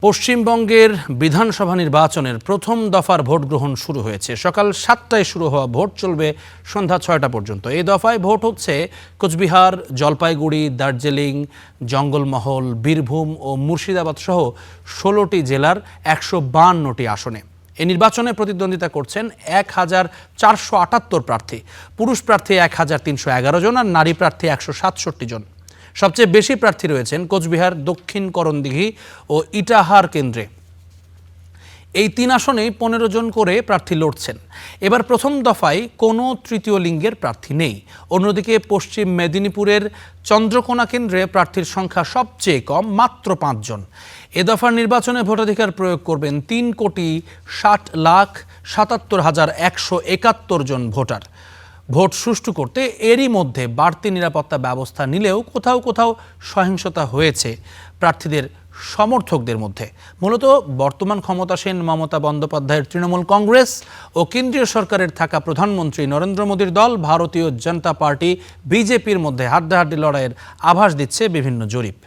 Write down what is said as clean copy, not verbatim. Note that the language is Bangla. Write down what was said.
পশ্চিমবঙ্গের বিধানসভা নির্বাচনের প্রথম দফার ভোট গ্রহণ শুরু হয়েছে। সকাল 7টায় শুরু হওয়া ভোট চলবে সন্ধ্যা 6টা পর্যন্ত। এই দফায় ভোট হচ্ছে কোচবিহার, জলপাইগুড়ি, দার্জিলিং, জঙ্গলমহল, বীরভূম ও মুর্শিদাবাদ সহ 16টি জেলার 152টি আসনে। এই নির্বাচনে প্রতিদ্বন্দ্বিতা করছেন 1478 প্রার্থী। পুরুষ প্রার্থী 1311 জন আর নারী প্রার্থী 167 জন। সবচেয়ে বেশি প্রার্থী রয়েছেন কোচবিহার, দক্ষিণ করণদিঘি ও ইটাহার কেন্দ্রে। এই 3 আসনেই 15 জন করে প্রার্থী লড়ছেন। এবার প্রথম দফায় কোনো তৃতীয় লিঙ্গের প্রার্থী নেই। অন্যদিকে পশ্চিম মেদিনীপুরের চন্দ্রকোনা কেন্দ্রে প্রার্থীর সংখ্যা সবচেয়ে কম, মাত্র 5 জন। এ দফার নির্বাচনে ভোটাধিকার প্রয়োগ করবেন 3,60,77,171 জন ভোটার। ভোট সুষ্ঠু করতে এরই মধ্যে বাড়তি নিরাপত্তা ব্যবস্থা নিলেও কোথাও কোথাও সহিংসতা হয়েছে প্রার্থীদের সমর্থকদের মধ্যে। মূলত বর্তমান ক্ষমতাসীন মমতা বন্দ্যোপাধ্যায়ের তৃণমূল কংগ্রেস ও কেন্দ্রীয় সরকারের থাকা প্রধানমন্ত্রী নরেন্দ্র মোদীর দল ভারতীয় জনতা পার্টি বিজেপির মধ্যে হাড্ডাহাড্ডি লড়াইয়ের আভাস দিচ্ছে বিভিন্ন জরিপ।